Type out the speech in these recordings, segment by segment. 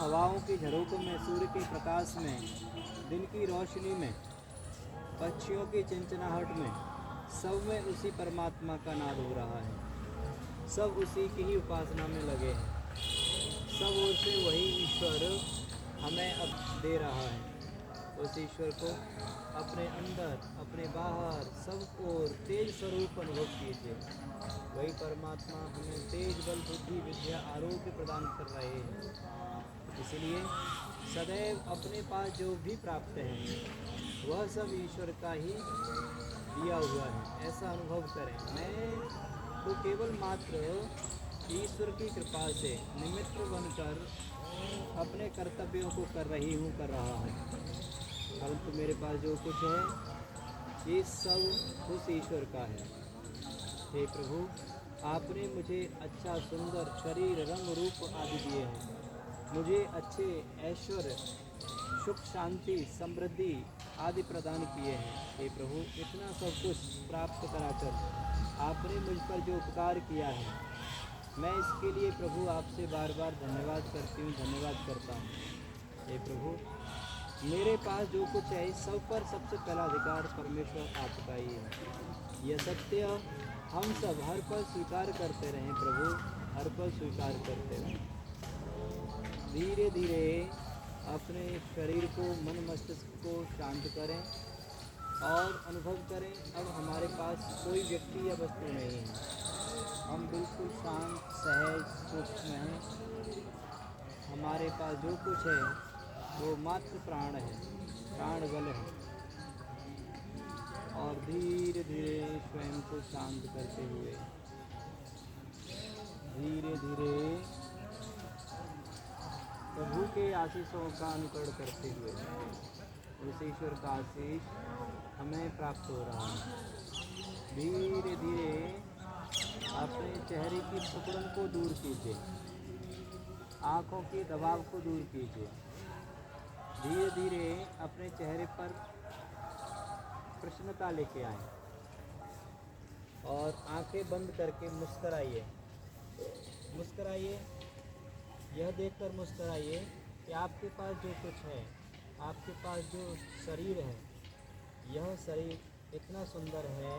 हवाओं के झरोकों में, सूर्य के प्रकाश में, दिन की रोशनी में, पक्षियों की चिंचनाहट में, सब में उसी परमात्मा का नाद हो रहा है। सब उसी की ही उपासना में लगे हैं। सब ओर से वही ईश्वर हमें अब दे रहा है। उस ईश्वर को अपने अंदर, अपने बाहर, सब ओर तेज स्वरूप अनुभव कीजिए। वही परमात्मा हमें तेज, बल, बुद्धि, विद्या, आरोग्य प्रदान कर रहे हैं। इसलिए सदैव अपने पास जो भी प्राप्त है वह सब ईश्वर का ही दिया हुआ है, ऐसा अनुभव करें। मैं तो केवल मात्र ईश्वर की कृपा से निमित्त बनकर अपने कर्तव्यों को कर रहा हूँ, परंतु मेरे पास जो कुछ है ये सब उस ईश्वर का है। हे प्रभु, आपने मुझे अच्छा सुंदर शरीर, रंग, रूप आदि दिए हैं। मुझे अच्छे ऐश्वर्य, सुख, शांति, समृद्धि आदि प्रदान किए हैं। हे प्रभु, इतना सब कुछ प्राप्त कराकर आपने मुझ पर जो उपकार किया है, मैं इसके लिए प्रभु आपसे बार बार धन्यवाद करती हूँ, धन्यवाद करता हूँ। हे प्रभु, मेरे पास जो कुछ है इस सब पर सबसे पहला अधिकार परमेश्वर आपका ही है। यह सत्य हम सब हर पल स्वीकार करते रहें प्रभु, हर पल स्वीकार करते रहें। धीरे धीरे अपने शरीर को, मन मस्तिष्क को शांत करें और अनुभव करें अब हमारे पास कोई व्यक्ति या वस्तु नहीं है। हम बिल्कुल शांत, सहज, सूक्ष्म हैं। हमारे पास जो कुछ है वो मात्र प्राण है, प्राण बल है। और धीरे धीरे स्वयं को शांत करते हुए धीरे धीरे प्रभु के आशीषों का अनुकरण करते हुए उस ईश्वर का आशीष हमें प्राप्त हो रहा है। धीरे धीरे अपने चेहरे की सिकुड़न को दूर कीजिए, आँखों के दबाव को दूर कीजिए। धीरे धीरे अपने चेहरे पर प्रसन्नता लेके आएं और आंखें बंद करके मुस्कराइए। मुस्कराइए, यह देखकर मुस्कराइए कि आपके पास जो कुछ है, आपके पास जो शरीर है, यह शरीर इतना सुंदर है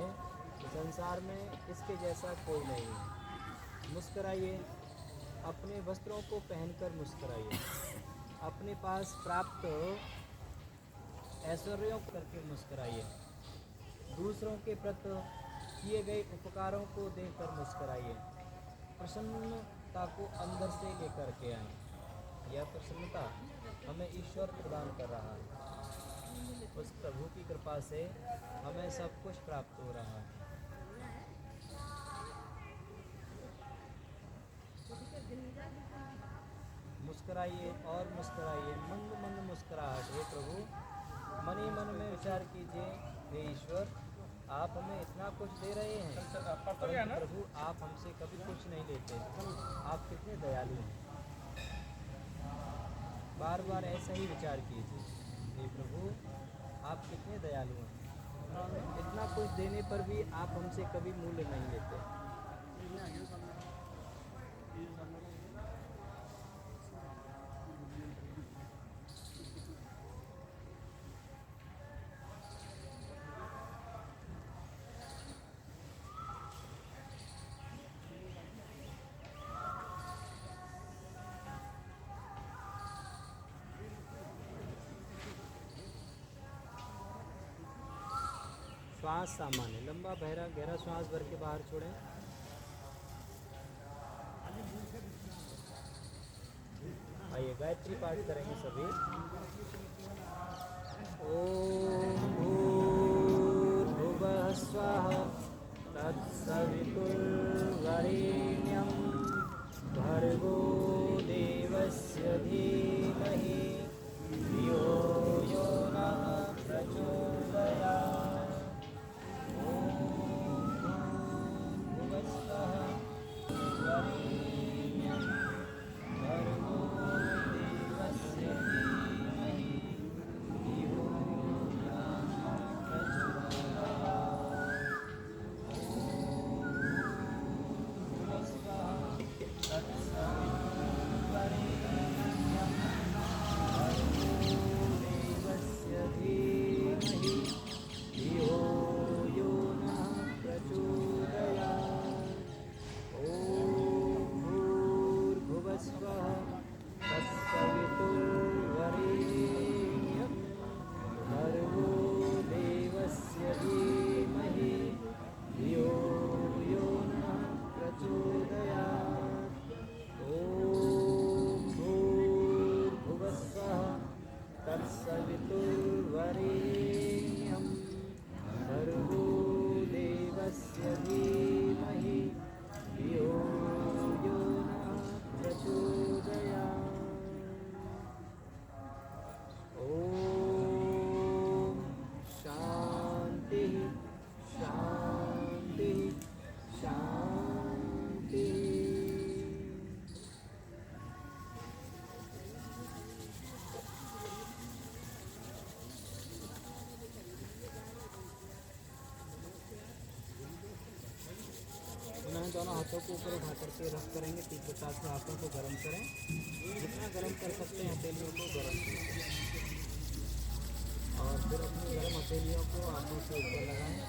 कि संसार में इसके जैसा कोई नहीं है। मुस्कराइए, अपने वस्त्रों को पहनकर मुस्कराइए, अपने पास प्राप्त ऐश्वर्यों करके मुस्कराइए, दूसरों के प्रति किए गए उपकारों को देखकर मुस्कराइए। प्रसन्नता को अंदर से लेकर के आएं। यह प्रसन्नता हमें ईश्वर प्रदान कर रहा है। उस प्रभु की कृपा से हमें सब कुछ प्राप्त हो रहा है। मुस्कराइए और मुस्कराइए, मंद मंद मुस्कुराहट। हे प्रभु, मन ही मन में विचार कीजिए, हे ईश्वर, आप हमें इतना कुछ दे रहे हैं, परंतु प्रभु आप हमसे कभी कुछ नहीं लेते। आप कितने दयालु हैं। बार बार ऐसा ही विचार कीजिए, हे प्रभु आप कितने दयालु हैं। इतना कुछ देने पर भी आप हमसे कभी मूल्य नहीं लेते। श्वास सामान्य, लंबा गहरा श्वास भर के बाहर छोड़ें। आइए गायत्री पाठ करेंगे सभी। ओम भूर्भुवः स्वः तत्सवितुर्वरेण्यं भर्गो देवस्य धीमहि धियो यो नः प्रचोदयात्। हाथों को ऊपर उठा करके रफ करेंगे, तीव्रता से हाथों को गर्म करें, जितना गर्म कर सकते हैं हथेलियों को गर्म करें और फिर अपनी गर्म हथेलियों को आंखों से ऊपर लगाएं।